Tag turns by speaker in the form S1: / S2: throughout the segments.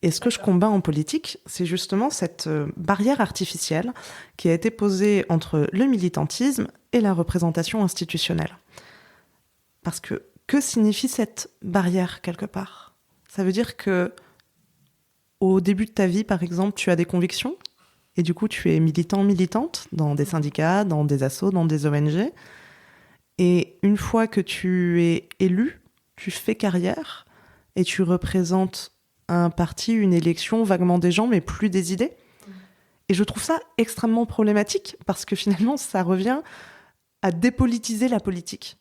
S1: Et ce que je combats en politique, c'est justement cette barrière artificielle qui a été posée entre le militantisme et la représentation institutionnelle. Parce que signifie cette barrière quelque part ? Ça veut dire que au début de ta vie, par exemple, tu as des convictions et du coup, tu es militant, militante dans des syndicats, dans des assos, dans des ONG. Et une fois que tu es élu, tu fais carrière et tu représentes un parti, une élection, vaguement des gens, mais plus des idées. Et je trouve ça extrêmement problématique parce que finalement, ça revient à dépolitiser la politique.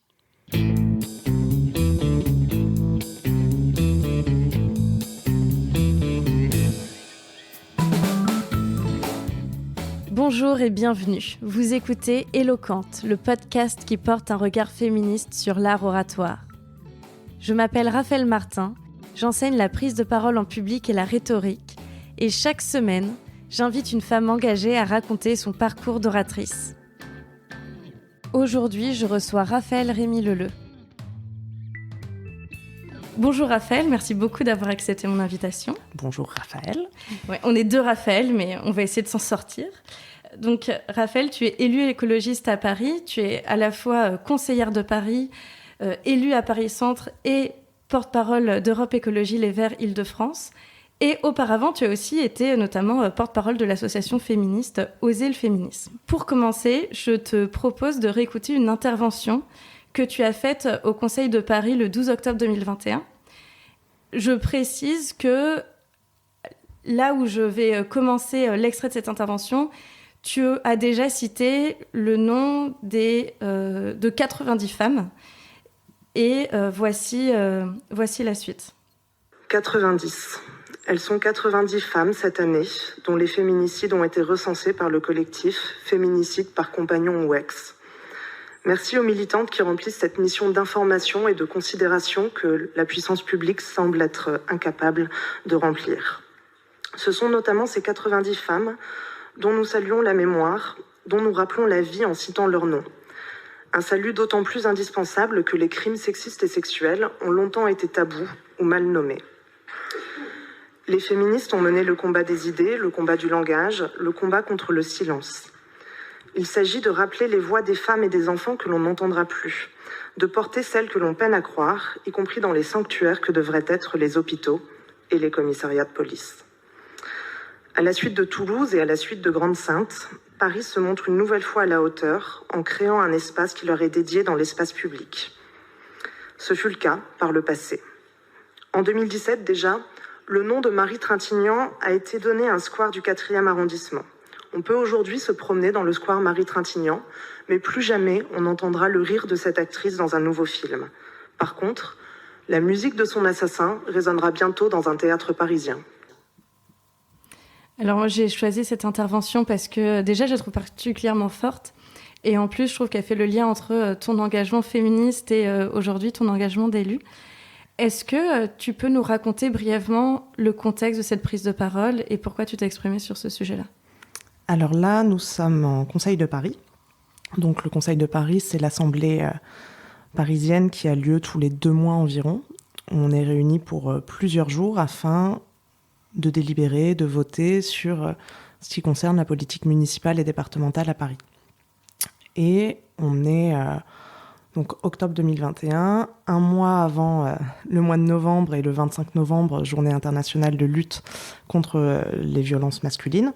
S2: Bonjour et bienvenue. Vous écoutez Éloquente, le podcast qui porte un regard féministe sur l'art oratoire. Je m'appelle Raphaël Martin, j'enseigne la prise de parole en public et la rhétorique, et chaque semaine, j'invite une femme engagée à raconter son parcours d'oratrice. Aujourd'hui, je reçois Raphaël Rémy-Leleu. Bonjour Raphaël, merci beaucoup d'avoir accepté mon invitation.
S1: Bonjour Raphaël.
S2: Ouais, on est deux Raphaël, mais on va essayer de s'en sortir. Donc Raphaël, tu es élue écologiste à Paris, tu es à la fois conseillère de Paris, élue à Paris Centre et porte-parole d'Europe Écologie Les Verts Île-de-France. Et auparavant, tu as aussi été notamment porte-parole de l'association féministe Oser le féminisme. Pour commencer, je te propose de réécouter une intervention que tu as faite au Conseil de Paris le 12 octobre 2021. Je précise que là où je vais commencer l'extrait de cette intervention, tu as déjà cité le nom de 90 femmes. Et voici la suite.
S3: 90. Elles sont 90 femmes cette année, dont les féminicides ont été recensés par le collectif Féminicide par compagnon ou ex. Merci aux militantes qui remplissent cette mission d'information et de considération que la puissance publique semble être incapable de remplir. Ce sont notamment ces 90 femmes dont nous saluons la mémoire, dont nous rappelons la vie en citant leurs noms. Un salut d'autant plus indispensable que les crimes sexistes et sexuels ont longtemps été tabous ou mal nommés. Les féministes ont mené le combat des idées, le combat du langage, le combat contre le silence. Il s'agit de rappeler les voix des femmes et des enfants que l'on n'entendra plus, de porter celles que l'on peine à croire, y compris dans les sanctuaires que devraient être les hôpitaux et les commissariats de police. À la suite de Toulouse et à la suite de Grande-Synthe, Paris se montre une nouvelle fois à la hauteur en créant un espace qui leur est dédié dans l'espace public. Ce fut le cas par le passé. En 2017 déjà, le nom de Marie Trintignant a été donné à un square du 4e arrondissement. On peut aujourd'hui se promener dans le square Marie Trintignant, mais plus jamais on n'entendra le rire de cette actrice dans un nouveau film. Par contre, la musique de son assassin résonnera bientôt dans un théâtre parisien.
S2: Alors moi, j'ai choisi cette intervention parce que déjà, je la trouve particulièrement forte. Et en plus, je trouve qu'elle fait le lien entre ton engagement féministe et aujourd'hui ton engagement d'élu. Est-ce que tu peux nous raconter brièvement le contexte de cette prise de parole et pourquoi tu t'es exprimée sur ce sujet-là ?
S1: Alors là, nous sommes en Conseil de Paris. Donc le Conseil de Paris, c'est l'assemblée parisienne qui a lieu tous les 2 mois environ. On est réunis pour plusieurs jours afin de délibérer, de voter sur ce qui concerne la politique municipale et départementale à Paris. Et on est donc octobre 2021, un mois avant le mois de novembre et le 25 novembre, journée internationale de lutte contre les violences masculines.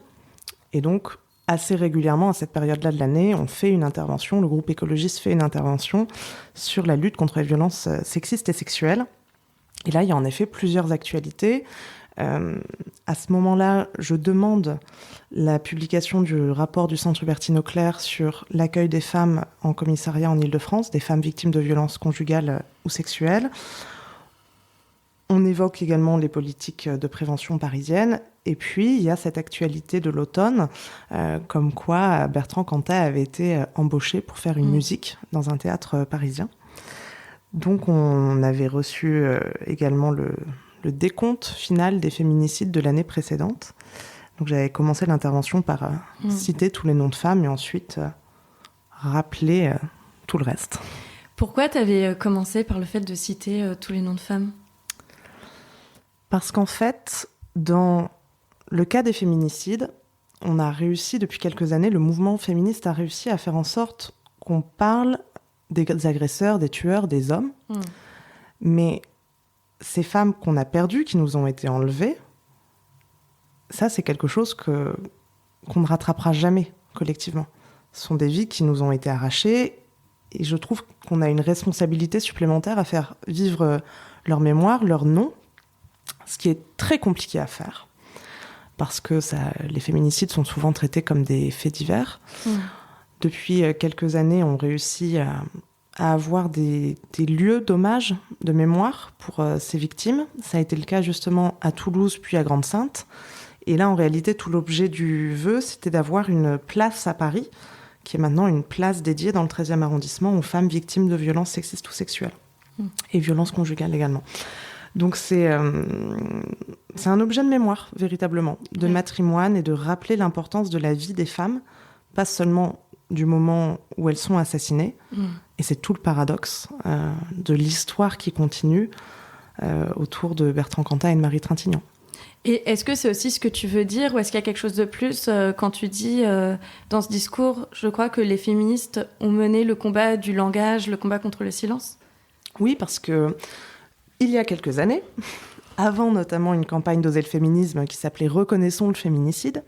S1: Et donc, assez régulièrement, à cette période-là de l'année, on fait une intervention, le groupe écologiste fait une intervention sur la lutte contre les violences sexistes et sexuelles. Et là, il y a en effet plusieurs actualités. À ce moment-là, je demande la publication du rapport du Centre Hubertine Auclair sur l'accueil des femmes en commissariat en Île-de-France, des femmes victimes de violences conjugales ou sexuelles. On évoque également les politiques de prévention parisiennes. Et puis, il y a cette actualité de l'automne, comme quoi Bertrand Cantat avait été embauché pour faire une musique dans un théâtre parisien. Donc, on avait reçu également le décompte final des féminicides de l'année précédente. Donc, j'avais commencé l'intervention par citer tous les noms de femmes et ensuite rappeler tout le reste.
S2: Pourquoi tu avais commencé par le fait de citer tous les noms de femmes ?
S1: Parce qu'en fait, Dans le cas des féminicides, on a réussi depuis quelques années, le mouvement féministe a réussi à faire en sorte qu'on parle des agresseurs, des tueurs, des hommes. Mais ces femmes qu'on a perdues, qui nous ont été enlevées, ça, c'est quelque chose qu'on ne rattrapera jamais collectivement. Ce sont des vies qui nous ont été arrachées et je trouve qu'on a une responsabilité supplémentaire à faire vivre leur mémoire, leur nom, ce qui est très compliqué à faire parce que les féminicides sont souvent traités comme des faits divers. Depuis quelques années, on réussit à avoir des lieux d'hommage, de mémoire pour ces victimes. Ça a été le cas justement à Toulouse puis à Grande-Synthe. Et là, en réalité, tout l'objet du vœu, c'était d'avoir une place à Paris, qui est maintenant une place dédiée dans le 13e arrondissement aux femmes victimes de violences sexistes ou sexuelles. Et violences conjugales également. Donc c'est un objet de mémoire, véritablement, de matrimoine et de rappeler l'importance de la vie des femmes, pas seulement du moment où elles sont assassinées. Et c'est tout le paradoxe de l'histoire qui continue autour de Bertrand Cantat et de Marie Trintignant.
S2: Et est-ce que c'est aussi ce que tu veux dire, ou est-ce qu'il y a quelque chose de plus quand tu dis, dans ce discours, je crois que les féministes ont mené le combat du langage, le combat contre le silence ?
S1: Oui, parce que il y a quelques années, avant notamment une campagne d'Oser le féminisme qui s'appelait « Reconnaissons le féminicide »,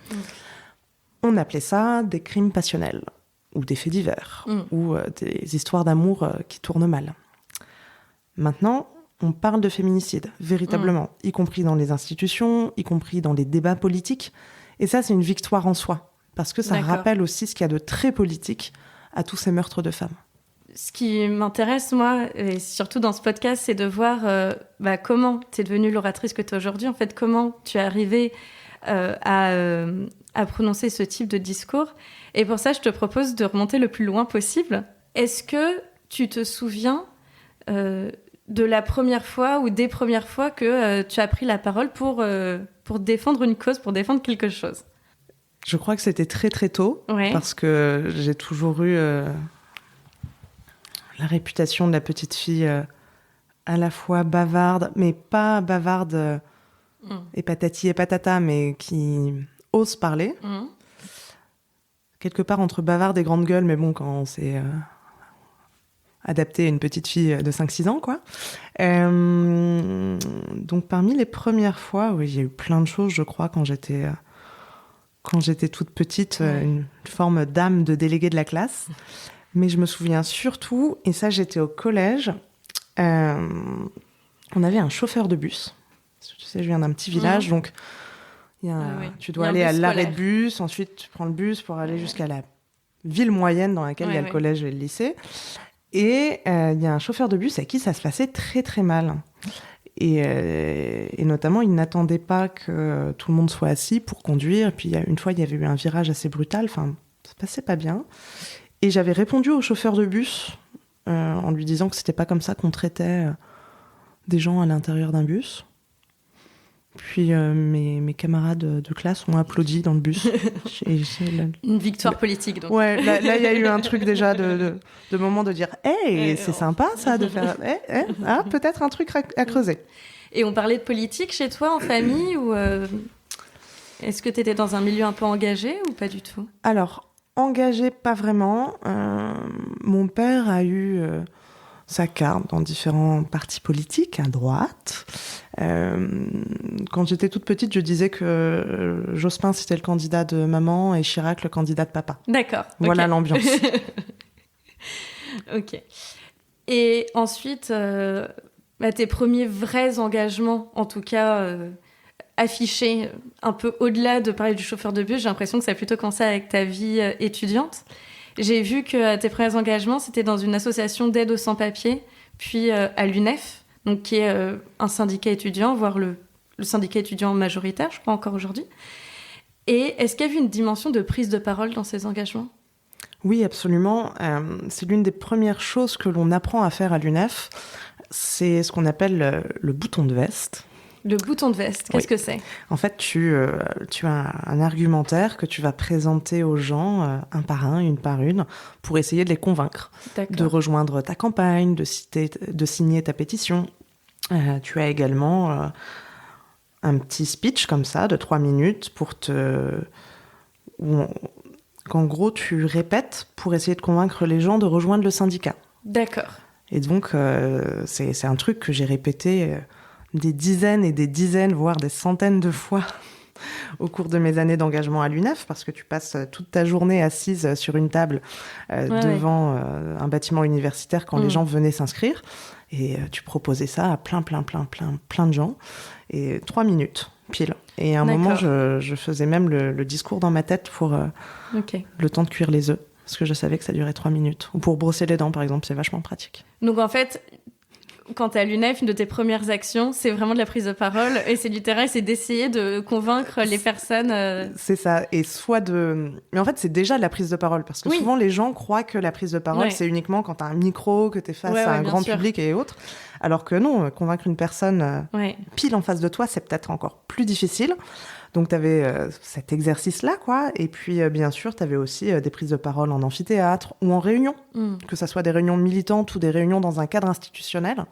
S1: on appelait ça des crimes passionnels, ou des faits divers, ou des histoires d'amour qui tournent mal. Maintenant, on parle de féminicide, véritablement, y compris dans les institutions, y compris dans les débats politiques. Et ça, c'est une victoire en soi, parce que ça rappelle aussi ce qu'il y a de très politique à tous ces meurtres de femmes.
S2: Ce qui m'intéresse, moi, et surtout dans ce podcast, c'est de voir comment tu es devenue l'oratrice que tu es aujourd'hui. En fait, comment tu es arrivée à prononcer ce type de discours. Et pour ça, je te propose de remonter le plus loin possible. Est-ce que tu te souviens de la première fois ou des premières fois que tu as pris la parole pour défendre une cause, pour défendre quelque chose ?
S1: Je crois que c'était très très tôt, parce que j'ai toujours eu la réputation de la petite fille à la fois bavarde, mais pas bavarde et patati et patata, mais qui ose parler. Quelque part entre bavarde et grande gueule, mais bon, quand on s'est adapté à une petite fille de 5-6 ans, quoi. Donc parmi les premières fois, oui, il y a eu plein de choses, je crois, quand j'étais toute petite, une forme d'âme de déléguée de la classe. Mais je me souviens surtout, et ça j'étais au collège, on avait un chauffeur de bus. Tu sais, je viens d'un petit village, donc tu dois aller à l'arrêt de bus, ensuite tu prends le bus pour aller jusqu'à la ville moyenne dans laquelle il y a le collège et le lycée. Et il y a un chauffeur de bus avec qui ça se passait très très mal. Et notamment, il n'attendait pas que tout le monde soit assis pour conduire. Et puis une fois, il y avait eu un virage assez brutal, enfin, ça se passait pas bien. Et j'avais répondu au chauffeur de bus en lui disant que c'était pas comme ça qu'on traitait des gens à l'intérieur d'un bus. Puis mes camarades de classe ont applaudi dans le bus.
S2: Une victoire politique, donc.
S1: Ouais, là, il y a eu un truc déjà de moment de dire « Hey, c'est sympa ça, de faire... peut-être un truc à creuser. »
S2: Et on parlait de politique chez toi, en famille, ou est-ce que tu étais dans un milieu un peu engagé ou pas du tout ?
S1: Alors, engagé, pas vraiment. Mon père a eu sa carte dans différents partis politiques, à droite. Quand j'étais toute petite, je disais que Jospin, c'était le candidat de maman et Chirac, le candidat de papa.
S2: D'accord.
S1: Voilà l'ambiance.
S2: Ok. Et ensuite, tes premiers vrais engagements, en tout cas affichés, un peu au-delà de parler du chauffeur de bus, j'ai l'impression que ça a plutôt commencé avec ta vie étudiante. J'ai vu que tes premiers engagements, c'était dans une association d'aide aux sans-papiers, puis à l'UNEF, donc qui est un syndicat étudiant, voire le syndicat étudiant majoritaire, je crois encore aujourd'hui. Et est-ce qu'il y a eu une dimension de prise de parole dans ces engagements ?
S1: Oui, absolument. C'est l'une des premières choses que l'on apprend à faire à l'UNEF. C'est ce qu'on appelle le bouton de veste.
S2: Le bouton de veste, qu'est-ce que c'est ?
S1: En fait, tu as un argumentaire que tu vas présenter aux gens, un par un, une par une, pour essayer de les convaincre de rejoindre ta campagne, de signer ta pétition. Tu as également un petit speech comme ça de 3 minutes qu'en gros tu répètes pour essayer de convaincre les gens de rejoindre le syndicat.
S2: D'accord.
S1: Et donc c'est un truc que j'ai répété des dizaines et des dizaines, voire des centaines de fois au cours de mes années d'engagement à l'UNEF, parce que tu passes toute ta journée assise sur une table devant un bâtiment universitaire quand les gens venaient s'inscrire, et tu proposais ça à plein de gens, et 3 minutes, pile. Et à un moment, je faisais même le discours dans ma tête pour le temps de cuire les œufs, parce que je savais que ça durait 3 minutes. Ou pour brosser les dents, par exemple, c'est vachement pratique.
S2: Donc en fait, quand t'es à l'UNEF, une de tes premières actions, c'est vraiment de la prise de parole, et c'est du terrain, c'est d'essayer de convaincre les personnes.
S1: C'est ça, et mais en fait, c'est déjà de la prise de parole, parce que souvent, les gens croient que la prise de parole, c'est uniquement quand t'as un micro, que t'es face à un grand public et autres, alors que non, convaincre une personne pile en face de toi, c'est peut-être encore plus difficile. Donc, t'avais cet exercice-là, quoi. Et puis, bien sûr, t'avais aussi des prises de parole en amphithéâtre ou en réunion, que ça soit des réunions militantes ou des réunions dans un cadre institutionnel.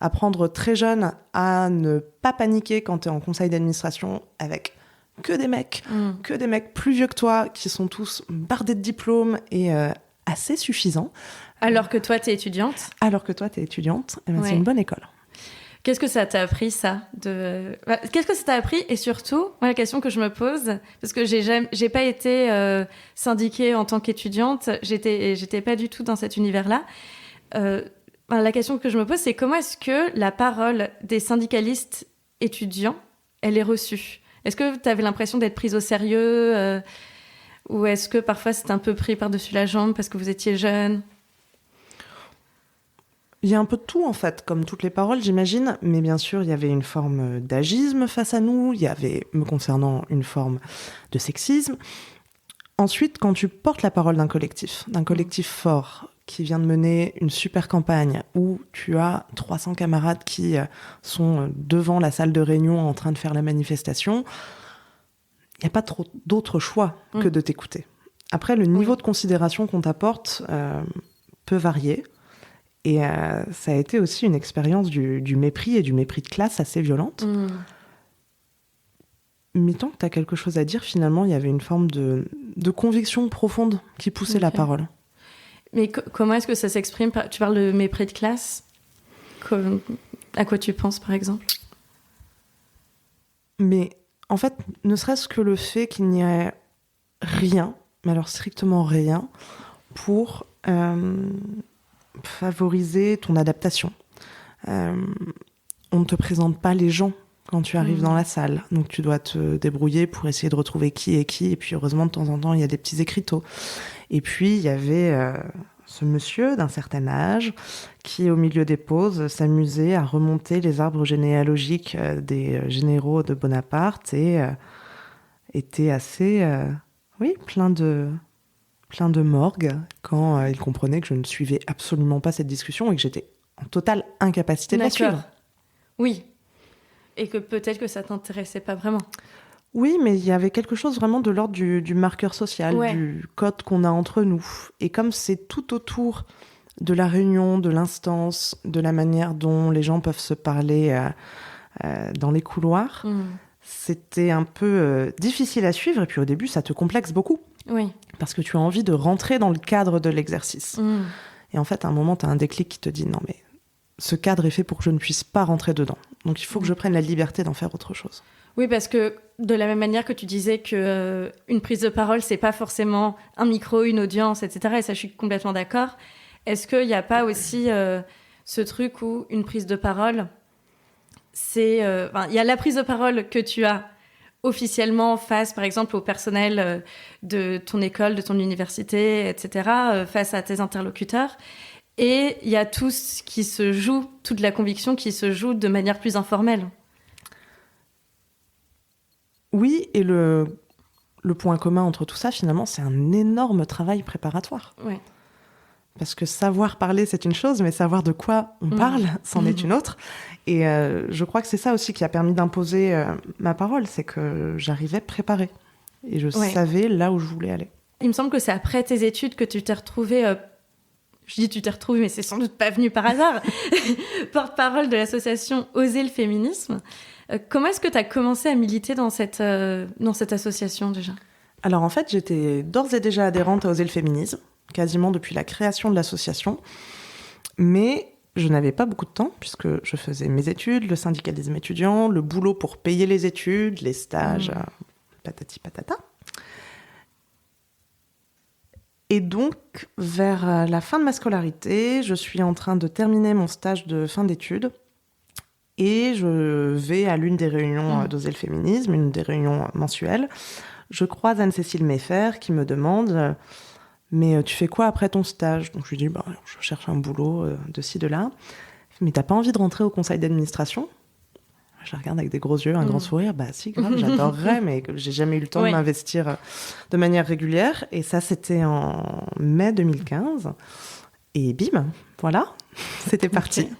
S1: Apprendre très jeune à ne pas paniquer quand t'es en conseil d'administration avec que des mecs plus vieux que toi, qui sont tous bardés de diplômes et assez suffisants.
S2: Alors que toi, t'es étudiante.
S1: C'est une bonne école.
S2: Qu'est-ce que ça t'a appris, ça Qu'est-ce que ça t'a appris? Et surtout, moi, la question que je me pose, parce que j'ai pas été syndiquée en tant qu'étudiante, j'étais pas du tout dans cet univers-là. La question que je me pose, c'est comment est-ce que la parole des syndicalistes étudiants, elle est reçue? Est-ce que tu avais l'impression d'être prise au sérieux ou est-ce que parfois c'était un peu pris par-dessus la jambe parce que vous étiez jeune?
S1: Il y a un peu de tout, en fait, comme toutes les paroles, j'imagine. Mais bien sûr, il y avait une forme d'agisme face à nous. Il y avait, me concernant, une forme de sexisme. Ensuite, quand tu portes la parole d'un collectif fort, qui vient de mener une super campagne, où tu as 300 camarades qui sont devant la salle de réunion en train de faire la manifestation, il n'y a pas trop d'autre choix que de t'écouter. Après, le niveau de considération qu'on t'apporte peut varier. Et ça a été aussi une expérience du mépris et du mépris de classe assez violente. Mais tant que tu as quelque chose à dire, finalement, il y avait une forme de conviction profonde qui poussait la parole.
S2: Mais comment est-ce que ça s'exprime? Tu parles de mépris de classe. À quoi tu penses, par exemple?
S1: Mais en fait, ne serait-ce que le fait qu'il n'y ait rien, mais alors strictement rien, pour favoriser ton adaptation. On ne te présente pas les gens quand tu arrives dans la salle, donc tu dois te débrouiller pour essayer de retrouver qui est qui, et puis heureusement de temps en temps il y a des petits écriteaux. Et puis il y avait ce monsieur d'un certain âge qui, au milieu des pauses, s'amusait à remonter les arbres généalogiques des généraux de Bonaparte et était assez plein de morgue quand il comprenait que je ne suivais absolument pas cette discussion et que j'étais en totale incapacité de la suivre.
S2: Oui. Et que peut-être que ça t'intéressait pas vraiment.
S1: Oui, mais il y avait quelque chose vraiment de l'ordre du marqueur social, du code qu'on a entre nous. Et comme c'est tout autour de la réunion, de l'instance, de la manière dont les gens peuvent se parler dans les couloirs, c'était un peu difficile à suivre. Et puis au début, ça te complexe beaucoup.
S2: Oui.
S1: Parce que tu as envie de rentrer dans le cadre de l'exercice. Et en fait, à un moment, tu as un déclic qui te dit « Non, mais ce cadre est fait pour que je ne puisse pas rentrer dedans. Donc il faut que je prenne la liberté d'en faire autre chose. »
S2: Oui, parce que de la même manière que tu disais qu'une prise de parole, c'est pas forcément un micro, une audience, etc. Et ça, je suis complètement d'accord. Est-ce qu'il n'y a pas aussi ce truc où une prise de parole, c'est... il y a la prise de parole que tu as officiellement face, par exemple, au personnel de ton école, de ton université, etc., face à tes interlocuteurs. Et il y a tout ce qui se joue, toute la conviction qui se joue de manière plus informelle.
S1: Oui, et le point commun entre tout ça, finalement, c'est un énorme travail préparatoire.
S2: Ouais.
S1: Parce que savoir parler, c'est une chose, mais savoir de quoi on parle, c'en est une autre. Et je crois que c'est ça aussi qui a permis d'imposer ma parole, c'est que j'arrivais préparée. Et je savais là où je voulais aller.
S2: Il me semble que c'est après tes études que tu t'es retrouvée je dis tu t'es retrouvée, mais c'est sans doute pas venu par hasard, porte-parole de l'association Oser le féminisme. Comment est-ce que tu as commencé à militer dans cette association déjà ?
S1: Alors en fait, j'étais d'ores et déjà adhérente à Oser le féminisme, quasiment depuis la création de l'association. Mais je n'avais pas beaucoup de temps, puisque je faisais mes études, le syndicalisme étudiant, le boulot pour payer les études, les stages, patati patata. Et donc, vers la fin de ma scolarité, je suis en train de terminer mon stage de fin d'études. Et je vais à l'une des réunions d'Oser le féminisme, une des réunions mensuelles. Je croise Anne-Cécile Meffer qui me demande « Mais tu fais quoi après ton stage ?» Donc je lui dis « Je cherche un boulot de ci, de là. » Mais t'as pas envie de rentrer au conseil d'administration ? Je la regarde avec des gros yeux, un grand sourire. Bah si, grave, j'adorerais, mais j'ai jamais eu le temps de m'investir de manière régulière. Et ça, c'était en mai 2015. Et bim, voilà, c'était parti.
S2: Okay.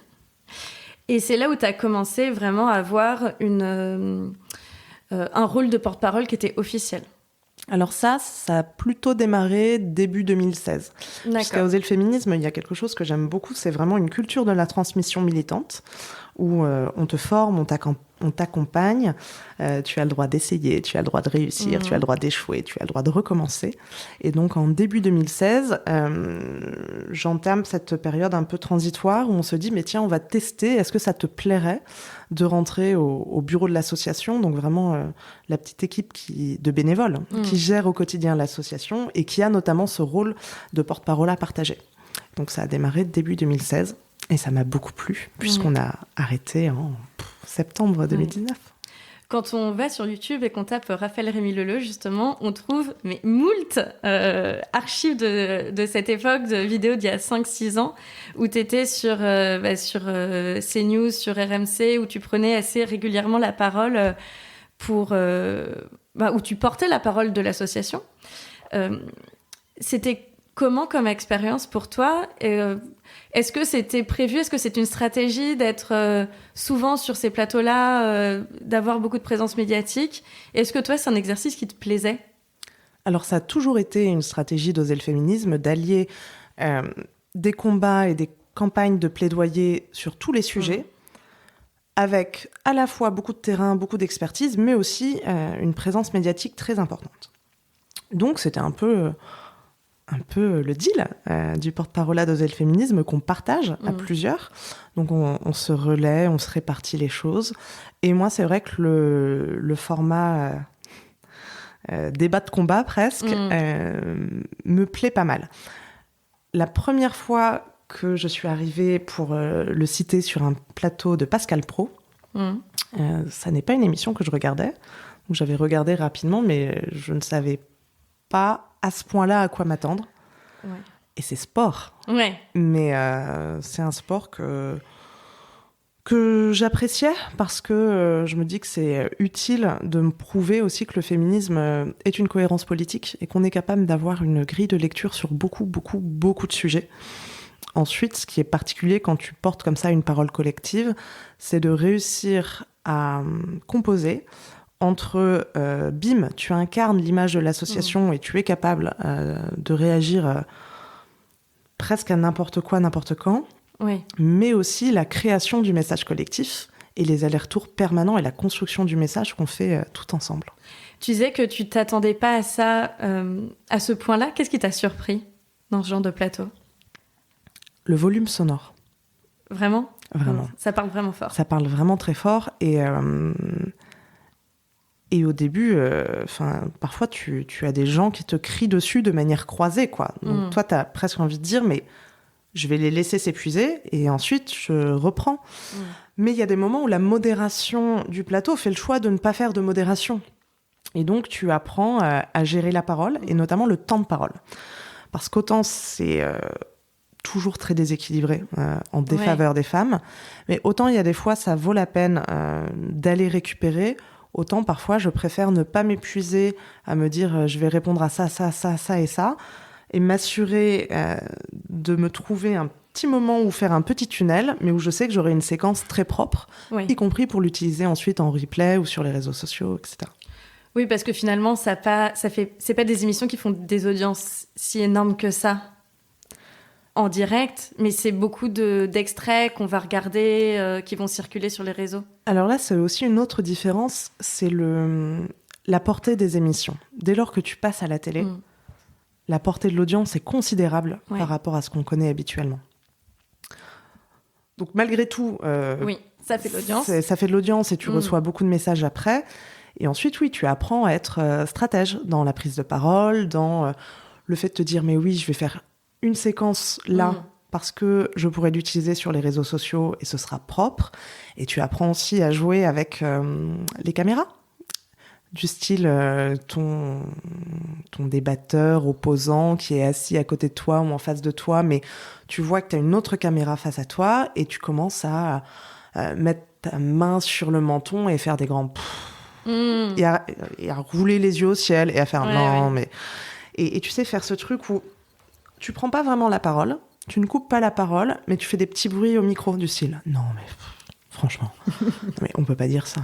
S2: Et c'est là où tu as commencé vraiment à avoir un rôle de porte-parole qui était officiel.
S1: Alors ça a plutôt démarré début 2016.
S2: D'accord.
S1: Jusqu'à Oser le féminisme, il y a quelque chose que j'aime beaucoup, c'est vraiment une culture de la transmission militante, où on te forme, on t'accompagne, tu as le droit d'essayer, tu as le droit de réussir, tu as le droit d'échouer, tu as le droit de recommencer. Et donc en début 2016, j'entame cette période un peu transitoire où on se dit, mais tiens, on va tester, est-ce que ça te plairait de rentrer au bureau de l'association, donc vraiment la petite équipe de bénévoles qui gère au quotidien l'association et qui a notamment ce rôle de porte-parole à partager. Donc ça a démarré début 2016 et ça m'a beaucoup plu puisqu'on a arrêté en septembre 2019.
S2: Quand on va sur YouTube et qu'on tape Raphaël Rémy Leleu, justement, on trouve moult archives de cette époque, de vidéos d'il y a 5-6 ans, où tu étais sur CNews, sur RMC, où tu prenais assez régulièrement la parole où tu portais la parole de l'association. C'était comment comme expérience pour toi ? Est-ce que c'était prévu ? Est-ce que c'est une stratégie d'être souvent sur ces plateaux-là, d'avoir beaucoup de présence médiatique ? Est-ce que toi, c'est un exercice qui te plaisait ?
S1: Alors, ça a toujours été une stratégie d'Oser le féminisme, d'allier des combats et des campagnes de plaidoyer sur tous les sujets, avec à la fois beaucoup de terrain, beaucoup d'expertise, mais aussi une présence médiatique très importante. Donc, c'était un peu le deal du porte-parole d'Oser le féminisme qu'on partage à plusieurs. Donc on se relaie, on se répartit les choses. Et moi, c'est vrai que le format débat de combat presque me plaît pas mal. La première fois que je suis arrivée pour le citer sur un plateau de Pascal Praud, ça n'est pas une émission que je regardais. Donc j'avais regardé rapidement, mais je ne savais pas à ce point-là à quoi m'attendre. Ouais. Et c'est sport.
S2: Ouais.
S1: Mais c'est un sport que j'appréciais parce que je me dis que c'est utile de me prouver aussi que le féminisme est une cohérence politique et qu'on est capable d'avoir une grille de lecture sur beaucoup, beaucoup, beaucoup de sujets. Ensuite, ce qui est particulier quand tu portes comme ça une parole collective, c'est de réussir à composer entre bim, tu incarnes l'image de l'association et tu es capable de réagir presque à n'importe quoi, n'importe quand, mais aussi la création du message collectif et les allers-retours permanents et la construction du message qu'on fait tout ensemble.
S2: Tu disais que tu t'attendais pas à ça à ce point-là. Qu'est-ce qui t'a surpris dans ce genre de plateau ?
S1: Le volume sonore.
S2: Vraiment ?
S1: Vraiment.
S2: Ça parle vraiment fort. Ça
S1: parle vraiment très fort et au début, parfois, tu as des gens qui te crient dessus de manière croisée, quoi. Donc, toi, tu as presque envie de dire, mais je vais les laisser s'épuiser et ensuite, je reprends. Mais il y a des moments où la modération du plateau fait le choix de ne pas faire de modération. Et donc, tu apprends à gérer la parole et notamment le temps de parole. Parce qu'autant, c'est toujours très déséquilibré en défaveur des femmes, mais autant, il y a des fois, ça vaut la peine d'aller récupérer. Autant, parfois, je préfère ne pas m'épuiser à me dire je vais répondre à ça, ça, ça, ça et ça, et m'assurer de me trouver un petit moment où faire un petit tunnel, mais où je sais que j'aurai une séquence très propre, y compris pour l'utiliser ensuite en replay ou sur les réseaux sociaux, etc.
S2: Oui, parce que finalement, c'est pas des émissions qui font des audiences si énormes que ça. en direct, mais c'est beaucoup d'extraits qu'on va regarder, qui vont circuler sur les réseaux.
S1: Alors là, c'est aussi une autre différence, c'est la portée des émissions. Dès lors que tu passes à la télé, la portée de l'audience est considérable par rapport à ce qu'on connaît habituellement. Donc malgré tout,
S2: oui, ça fait de l'audience.
S1: Ça fait de l'audience et tu reçois beaucoup de messages après. Et ensuite, oui, tu apprends à être stratège dans la prise de parole, dans le fait de te dire, mais oui, je vais faire une séquence là parce que je pourrais l'utiliser sur les réseaux sociaux et ce sera propre. Et tu apprends aussi à jouer avec les caméras. Du style ton débatteur opposant qui est assis à côté de toi ou en face de toi, mais tu vois que tu as une autre caméra face à toi et tu commences à mettre ta main sur le menton et faire des grands et à rouler les yeux au ciel et à faire mais et tu sais faire ce truc où tu prends pas vraiment la parole, tu ne coupes pas la parole, mais tu fais des petits bruits au micro du style non mais franchement mais on peut pas dire ça.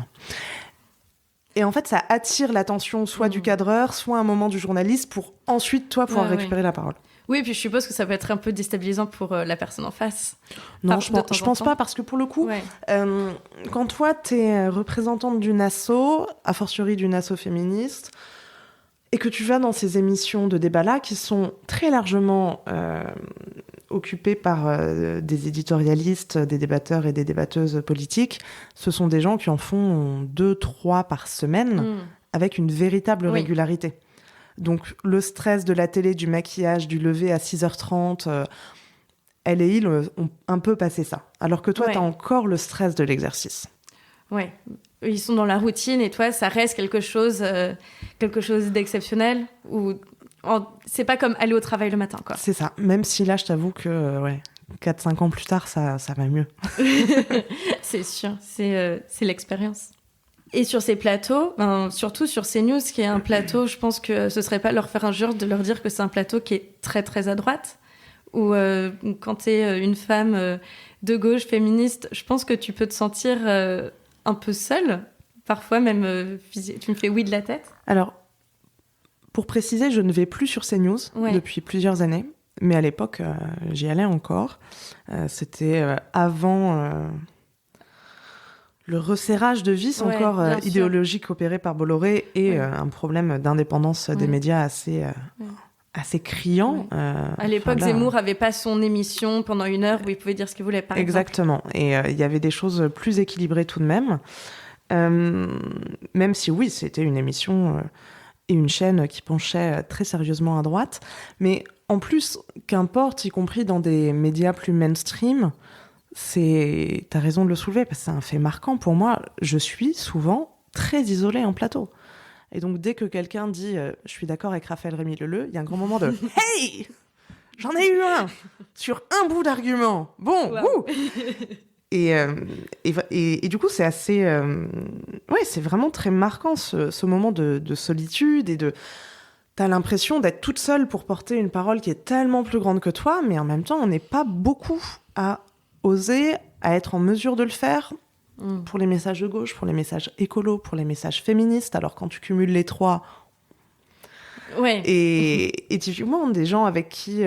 S1: Et en fait, ça attire l'attention soit du cadreur, soit un moment du journaliste pour ensuite, toi, pouvoir récupérer la parole.
S2: Oui, et puis je suppose que ça peut être un peu déstabilisant pour la personne en face.
S1: Non, je pense pas, parce que pour le coup, quand toi, t'es représentante d'une asso, a fortiori d'une asso féministe, et que tu vas dans ces émissions de débat-là qui sont très largement occupées par des éditorialistes, des débatteurs et des débatteuses politiques, ce sont des gens qui en font 2-3 par semaine avec une véritable régularité. Donc le stress de la télé, du maquillage, du lever à 6h30, elle et il ont un peu passé ça. Alors que toi, t'as encore le stress de l'exercice.
S2: Ouais. Ils sont dans la routine et toi, ça reste quelque chose d'exceptionnel ou c'est pas comme aller au travail le matin, quoi.
S1: C'est ça. Même si là, je t'avoue que 4-5 ans plus tard, ça va mieux.
S2: C'est sûr. C'est l'expérience. Et sur ces plateaux, surtout sur CNews, qui est un plateau, je pense que ce serait pas leur faire injure de leur dire que c'est un plateau qui est très, très à droite. Ou quand t'es une femme de gauche, féministe, je pense que tu peux te sentir un peu seule, parfois même tu me fais oui de la tête.
S1: Alors, pour préciser, je ne vais plus sur CNews depuis plusieurs années, mais à l'époque, j'y allais encore. C'était avant le resserrage de vis idéologique opéré par Bolloré et un problème d'indépendance des médias assez criant.
S2: À l'époque, Zemmour n'avait pas son émission pendant 1 heure où il pouvait dire ce qu'il voulait, par
S1: Exactement. Et il y avait des choses plus équilibrées tout de même. Même si, oui, c'était une émission et une chaîne qui penchait très sérieusement à droite. Mais en plus, qu'importe, y compris dans des médias plus mainstream, t'as raison de le soulever, parce que c'est un fait marquant. Pour moi, je suis souvent très isolée en plateau. Et donc, dès que quelqu'un dit « je suis d'accord avec Raphaël Rémy-Leleu », il y a un grand moment de « hey, j'en ai eu un sur un bout d'argument. Bon, wow. !» Et du coup, c'est assez... c'est vraiment très marquant, ce moment de solitude et de... T'as l'impression d'être toute seule pour porter une parole qui est tellement plus grande que toi, mais en même temps, on n'est pas beaucoup à oser, à être en mesure de le faire pour les messages de gauche, pour les messages écolos, pour les messages féministes. Alors, quand tu cumules les trois...
S2: Ouais.
S1: Et typiquement, des gens avec qui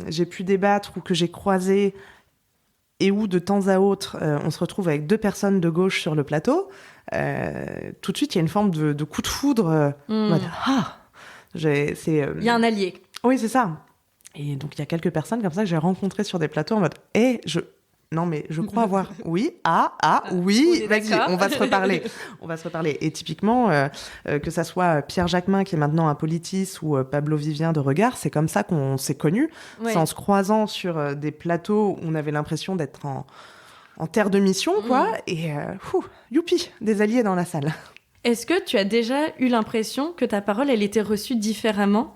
S1: j'ai pu débattre ou que j'ai croisés et où, de temps à autre, on se retrouve avec 2 personnes de gauche sur le plateau, tout de suite, il y a une forme de coup de foudre. En mode, il
S2: y a un allié.
S1: Oui, c'est ça. Et donc, il y a quelques personnes comme ça que j'ai rencontrées sur des plateaux en mode non, mais je crois avoir... Oui, oui, vas-y, on va se reparler. On va se reparler. Et typiquement, que ça soit Pierre Jacquemin, qui est maintenant un Politis, ou Pablo Vivien de Regard, c'est comme ça qu'on s'est connus. Ouais. C'est en se croisant sur des plateaux où on avait l'impression d'être en terre de mission, quoi. Et youpi, des alliés dans la salle.
S2: Est-ce que tu as déjà eu l'impression que ta parole, elle était reçue différemment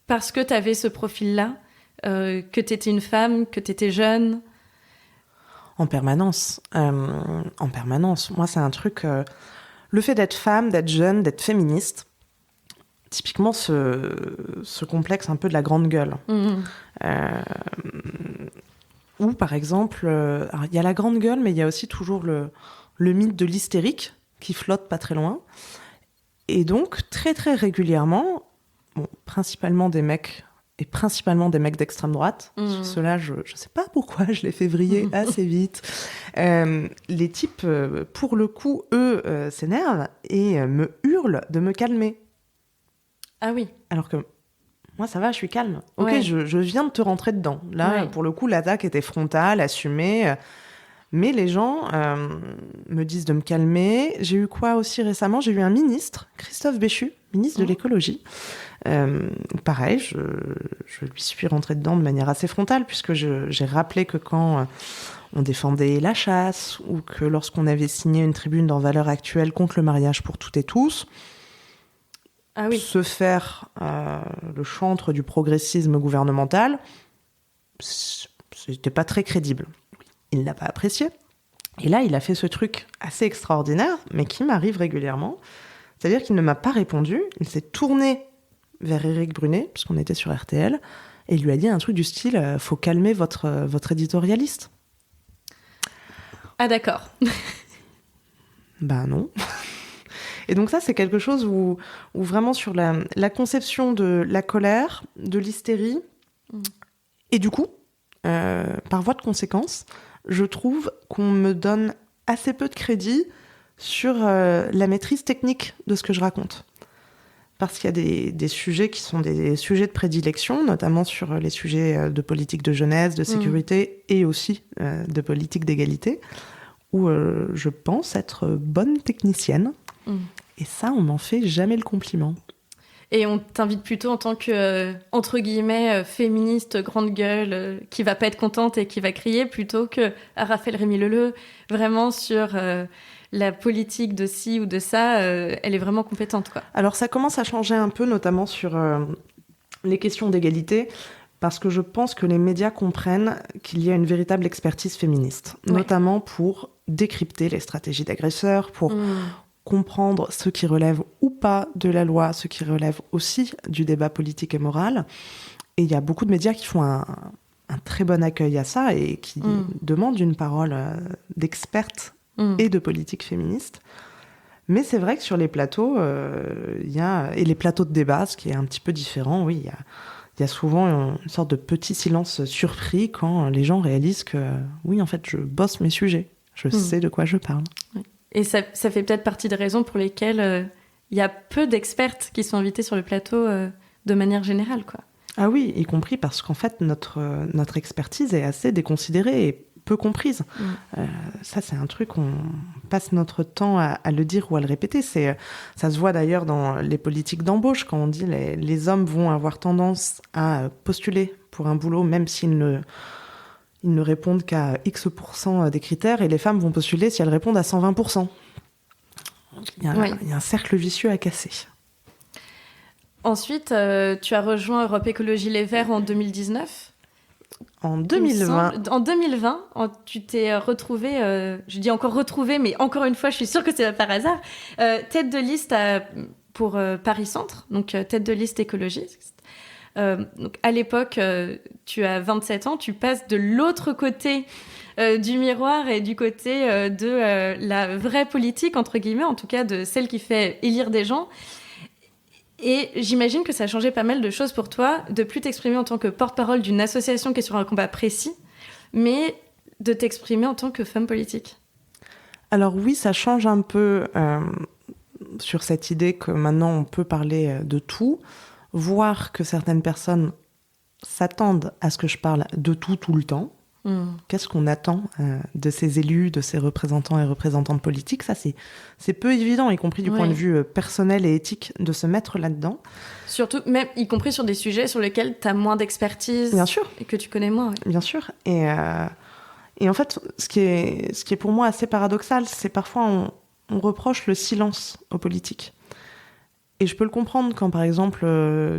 S2: parce que tu avais ce profil-là, que tu étais une femme, que tu étais jeune ?
S1: En permanence. Moi, c'est un truc... le fait d'être femme, d'être jeune, d'être féministe, typiquement ce complexe un peu de la grande gueule. Ou, par exemple, il y a la grande gueule, mais il y a aussi toujours le mythe de l'hystérique qui flotte pas très loin. Et donc, très, très régulièrement, principalement des mecs et principalement des mecs d'extrême droite. Ceux-là, je ne sais pas pourquoi je les fais vriller assez vite. Les types, pour le coup, eux, s'énervent et me hurlent de me calmer.
S2: Ah oui.
S1: Alors que moi, ça va, je suis calme. Ok, je viens de te rentrer dedans. Là, pour le coup, l'attaque était frontale, assumée. Mais les gens me disent de me calmer. J'ai eu quoi aussi récemment ? J'ai eu un ministre, Christophe Béchu, ministre de l'écologie. Pareil, je lui suis rentrée dedans de manière assez frontale, puisque j'ai rappelé que quand on défendait la chasse, ou que lorsqu'on avait signé une tribune dans Valeurs Actuelles contre le mariage pour toutes et tous, se faire le chantre du progressisme gouvernemental, c'était pas très crédible. Il n'a pas apprécié. Et là, il a fait ce truc assez extraordinaire, mais qui m'arrive régulièrement. C'est-à-dire qu'il ne m'a pas répondu. Il s'est tourné vers Éric Brunet, puisqu'on était sur RTL, et il lui a dit un truc du style « faut calmer votre éditorialiste ».
S2: Ah d'accord.
S1: Ben non. Et donc ça, c'est quelque chose où vraiment sur la conception de la colère, de l'hystérie, et du coup, par voie de conséquence, je trouve qu'on me donne assez peu de crédit sur la maîtrise technique de ce que je raconte. Parce qu'il y a des sujets qui sont des sujets de prédilection, notamment sur les sujets de politique de jeunesse, de sécurité et aussi de politique d'égalité, où je pense être bonne technicienne. Et ça, on m'en fait jamais le compliment.
S2: Et on t'invite plutôt en tant que, entre guillemets, féministe, grande gueule, qui va pas être contente et qui va crier, plutôt que à Raphaël Rémy-Leleu, vraiment sur la politique de ci ou de ça, elle est vraiment compétente, quoi.
S1: Alors ça commence à changer un peu, notamment sur les questions d'égalité, parce que je pense que les médias comprennent qu'il y a une véritable expertise féministe, notamment pour décrypter les stratégies d'agresseurs, pour comprendre ce qui relève ou pas de la loi, ce qui relève aussi du débat politique et moral. Et il y a beaucoup de médias qui font un très bon accueil à ça et qui demandent une parole d'experte et de politique féministe. Mais c'est vrai que sur les plateaux, et les plateaux de débat, ce qui est un petit peu différent, oui, il y a souvent une sorte de petit silence surpris quand les gens réalisent que, oui, en fait, je bosse mes sujets. Je sais de quoi je parle.
S2: Oui. Et ça fait peut-être partie des raisons pour lesquelles il y a peu d'expertes qui sont invitées sur le plateau de manière générale, quoi.
S1: Ah oui, y compris parce qu'en fait, notre expertise est assez déconsidérée et peu comprise. Ça, c'est un truc, on passe notre temps à le dire ou à le répéter. Ça se voit d'ailleurs dans les politiques d'embauche, quand on dit les hommes vont avoir tendance à postuler pour un boulot, même s'ils ne répondent qu'à X% des critères, et les femmes vont postuler si elles répondent à 120%. Il y a un cercle vicieux à casser.
S2: Ensuite, tu as rejoint Europe Écologie Les Verts en 2019.
S1: En 2020.
S2: En 2020, tu t'es retrouvée, je dis encore retrouvée, mais encore une fois, je suis sûre que c'est pas par hasard, tête de liste pour Paris Centre, donc tête de liste écologiste. Donc à l'époque, tu as 27 ans, tu passes de l'autre côté du miroir et du côté de la vraie politique, entre guillemets, en tout cas de celle qui fait élire des gens. Et j'imagine que ça a changé pas mal de choses pour toi, de plus t'exprimer en tant que porte-parole d'une association qui est sur un combat précis, mais de t'exprimer en tant que femme politique.
S1: Alors oui, ça change un peu sur cette idée que maintenant on peut parler de tout, voir que certaines personnes s'attendent à ce que je parle de tout le temps. Qu'est-ce qu'on attend de ces élus, de ces représentants et représentantes politiques ? Ça, c'est peu évident, y compris du point de vue personnel et éthique, de se mettre là-dedans.
S2: Surtout, même y compris sur des sujets sur lesquels tu as moins d'expertise.
S1: Bien sûr.
S2: Et que tu connais moins. Ouais.
S1: Bien sûr. Et en fait, ce qui est pour moi assez paradoxal, c'est parfois on reproche le silence aux politiques. Et je peux le comprendre quand, par exemple,